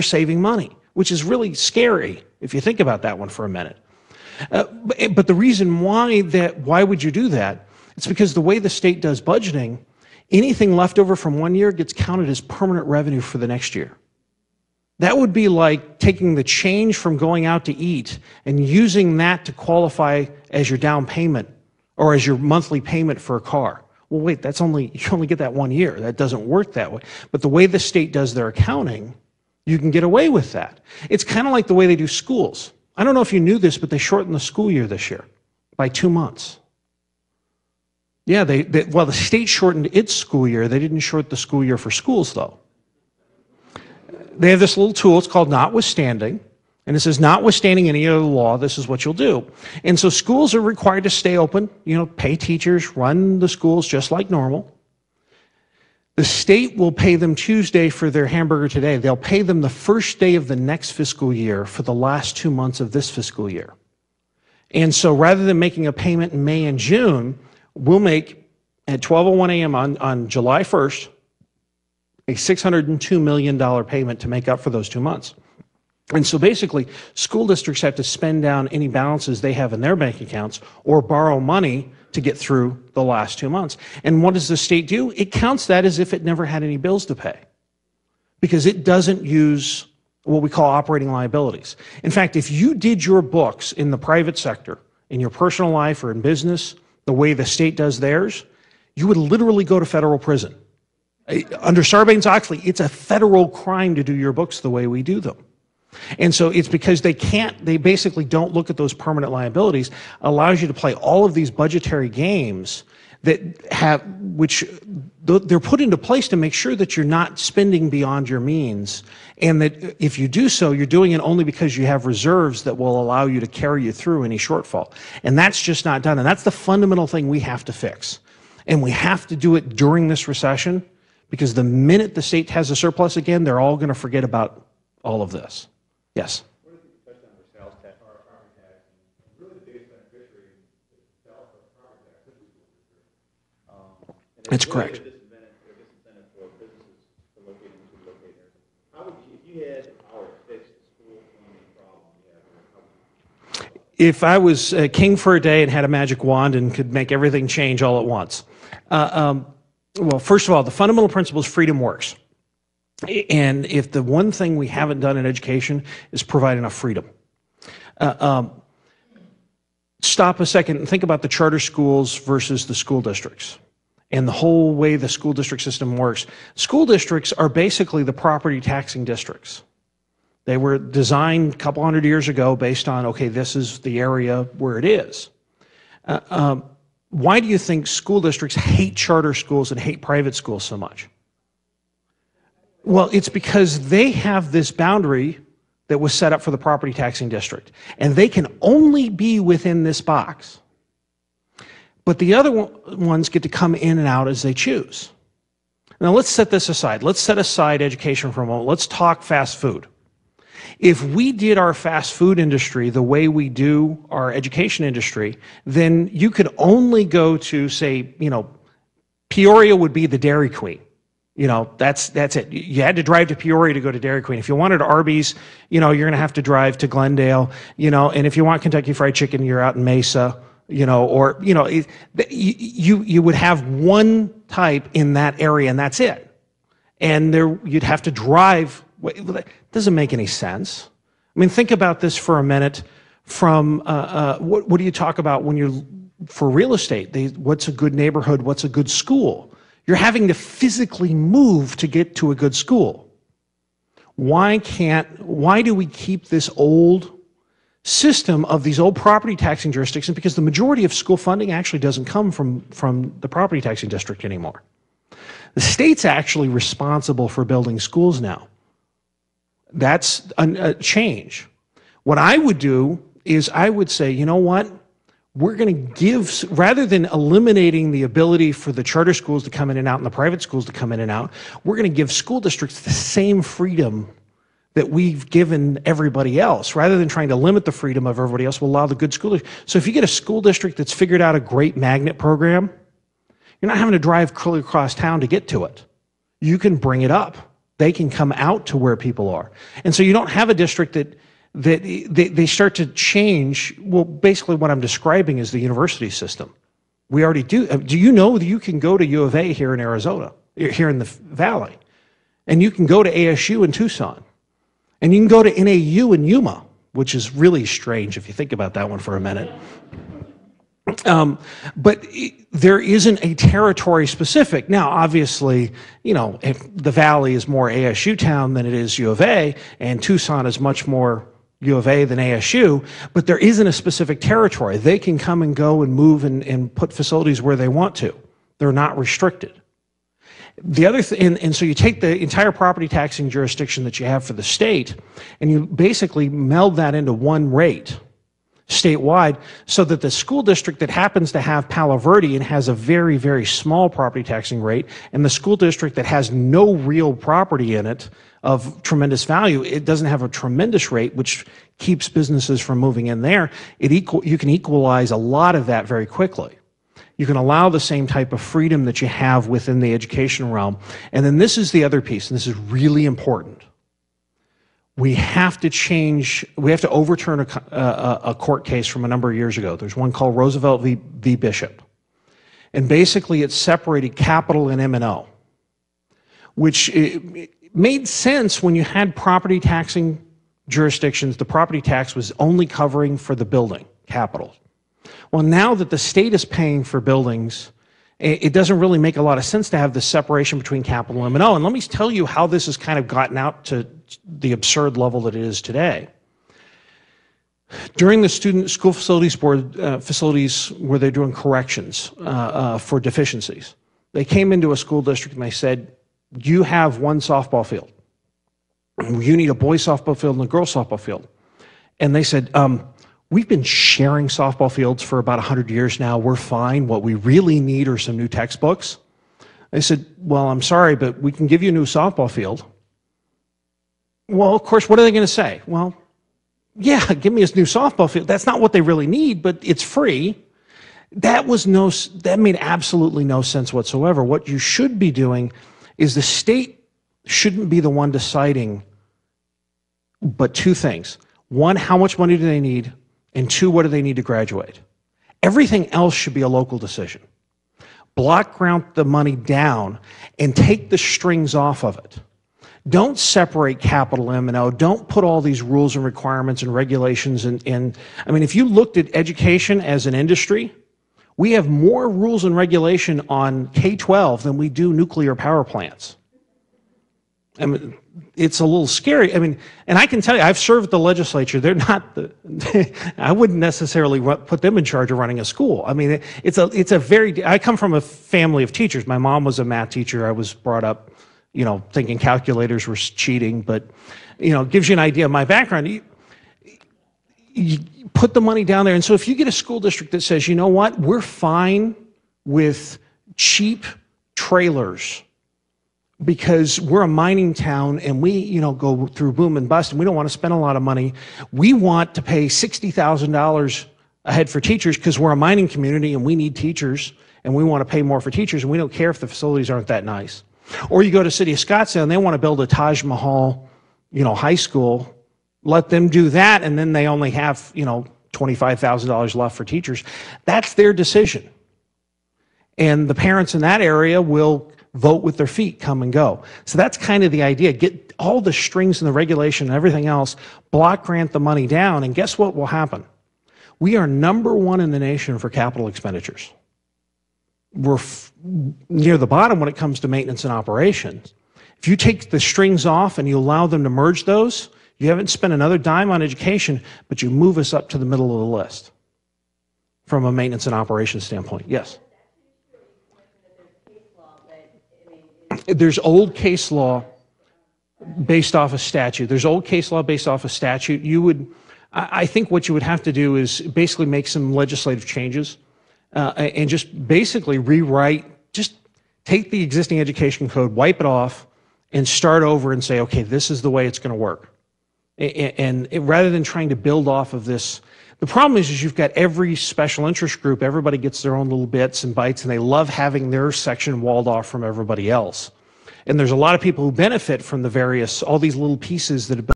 saving money, which is really scary if you think about that one for a minute. But the reason why would you do that? It's because the way the state does budgeting, anything left over from one year gets counted as permanent revenue for the next year. That would be like taking the change from going out to eat and using that to qualify as your down payment or as your monthly payment for a car. Well, wait, you only get that 1 year. That doesn't work that way. But the way the state does their accounting, you can get away with that. It's kind of like the way they do schools. I don't know if you knew this, but they shortened the school year this year by 2 months. Yeah, well, the state shortened its school year. They didn't shorten the school year for schools, though. They have this little tool, it's called notwithstanding, and it says, notwithstanding any other law, this is what you'll do. And so schools are required to stay open, pay teachers, run the schools just like normal. The state will pay them Tuesday for their hamburger today. They'll pay them the first day of the next fiscal year for the last 2 months of this fiscal year. And so rather than making a payment in May and June, we'll make, at 12:01 a.m. on July 1st, a $602 million payment to make up for those 2 months. And so basically, school districts have to spend down any balances they have in their bank accounts or borrow money to get through the last 2 months. And what does the state do? It counts that as if it never had any bills to pay, because it doesn't use what we call operating liabilities. In fact, if you did your books in the private sector, in your personal life or in business, the way the state does theirs, you would literally go to federal prison. Under Sarbanes-Oxley, it's a federal crime to do your books the way we do them. And so it's because they basically don't look at those permanent liabilities, allows you to play all of these budgetary games which they're put into place to make sure that you're not spending beyond your means, and that if you do so, you're doing it only because you have reserves that will allow you to carry you through any shortfall. And that's just not done, and that's the fundamental thing we have to fix. And we have to do it during this recession, because the minute the state has a surplus again, they're all going to forget about all of this. Yes? What is the touchdown for sales tax or property tax? And really the biggest beneficiary is the property tax. That's correct. Disincentive for businesses to locate there. How would you, if you had the power to fix the school funding problem you have, if I was king for a day and had a magic wand and could make everything change all at once, well, first of all, the fundamental principle is freedom works. And if the one thing we haven't done in education is provide enough freedom. Stop a second and think about the charter schools versus the school districts and the whole way the school district system works. School districts are basically the property taxing districts. They were designed a couple hundred years ago based on, okay, this is the area where it is. Why do you think school districts hate charter schools and hate private schools so much? Well, it's because they have this boundary that was set up for the property taxing district, and they can only be within this box. But the other ones get to come in and out as they choose. Now let's set this aside. Let's set aside education for a moment. Let's talk fast food. If we did our fast food industry the way we do our education industry, then you could only go to, say, Peoria would be the Dairy Queen. That's it. You had to drive to Peoria to go to Dairy Queen. If you wanted Arby's, you're going to have to drive to Glendale, and if you want Kentucky Fried Chicken, you're out in Mesa, you would have one type in that area and that's it. And you'd have to drive. That doesn't make any sense. I mean, think about this for a minute. From what do you talk about when you're for real estate? What's a good neighborhood? What's a good school? You're having to physically move to get to a good school. Why do we keep this old system of these old property taxing jurisdictions? Because the majority of school funding actually doesn't come from the property taxing district anymore. The state's actually responsible for building schools now. That's a change. What I would do is I would say, you know what? We're going to give, rather than eliminating the ability for the charter schools to come in and out and the private schools to come in and out, we're going to give school districts the same freedom that we've given everybody else. Rather than trying to limit the freedom of everybody else, we'll allow the good school districts. So if you get a school district that's figured out a great magnet program, you're not having to drive clearly across town to get to it. You can bring it up. They can come out to where people are. And so you don't have a district that they start to change. Well, basically what I'm describing is the university system. We already do. Do you know that you can go to U of A here in Arizona, here in the Valley, and you can go to ASU in Tucson, and you can go to NAU in Yuma, which is really strange if you think about that one for a minute. But there isn't a territory specific. Now, obviously, you know, if the Valley is more ASU town than it is U of A, and Tucson is much more U of A than ASU, but there isn't a specific territory. They can come and go and move and put facilities where they want to. They're not restricted. The other and so you take the entire property taxing jurisdiction that you have for the state, and you basically meld that into one rate statewide, so that the school district that happens to have Palo Verde and has a very, very small property taxing rate, and the school district that has no real property in it of tremendous value, it doesn't have a tremendous rate, which keeps businesses from moving in there. You can equalize a lot of that very quickly. You can allow the same type of freedom that you have within the education realm. And then this is the other piece, and this is really important. We have to overturn a court case from a number of years ago. There's one called Roosevelt v. Bishop. And basically it separated capital and M&O, which it made sense when you had property taxing jurisdictions. The property tax was only covering for the building, capital. Well, now that the state is paying for buildings, it doesn't really make a lot of sense to have the separation between capital and M&O. And let me tell you how this has kind of gotten out to the absurd level that it is today. During the school facilities board facilities where they're doing corrections for deficiencies, they came into a school district and they said, you have one softball field. You need a boys softball field and a girls softball field. And they said, we've been sharing softball fields for about 100 years now. We're fine. What we really need are some new textbooks. They said, well, I'm sorry, but we can give you a new softball field. Well, of course, what are they going to say? Well, yeah, give me a new softball field. That's not what they really need, but it's free. That made absolutely no sense whatsoever. What you should be doing is the state shouldn't be the one deciding but two things. One, how much money do they need? And two, what do they need to graduate? Everything else should be a local decision. Block grant the money down and take the strings off of it. Don't separate capital M&O. Don't put all these rules and requirements and regulations in. I mean, if you looked at education as an industry, we have more rules and regulation on K-12 than we do nuclear power plants. I mean, it's a little scary. I mean, and I can tell you, I've served the legislature. They're not I wouldn't necessarily put them in charge of running a school. I mean, I come from a family of teachers. My mom was a math teacher. I was brought up, you know, thinking calculators were cheating, but, you know, it gives you an idea of my background. You put the money down there. And so if you get a school district that says, you know what, we're fine with cheap trailers because we're a mining town and we, you know, go through boom and bust and we don't want to spend a lot of money. We want to pay $60,000 a head for teachers because we're a mining community and we need teachers and we want to pay more for teachers and we don't care if the facilities aren't that nice. Or you go to City of Scottsdale and they want to build a Taj Mahal, you know, high school. Let them do that and then they only have, you know, $25,000 left for teachers. That's their decision. And the parents in that area will vote with their feet, come and go. So that's kind of the idea. Get all the strings and the regulation and everything else, block grant the money down, and guess what will happen? We are #1 in the nation for capital expenditures. We're near the bottom when it comes to maintenance and operations. If you take the strings off and you allow them to merge those, you haven't spent another dime on education, but you move us up to the middle of the list from a maintenance and operations standpoint. Yes? There's old case law based off a statute. There's old case law based off a statute. I think what you would have to do is basically make some legislative changes and just basically rewrite, just take the existing education code, wipe it off, and start over and say, okay, this is the way it's going to work. And rather than trying to build off of this, the problem is you've got every special interest group, everybody gets their own little bits and bytes, and they love having their section walled off from everybody else. And there's a lot of people who benefit from the various, all these little pieces that have been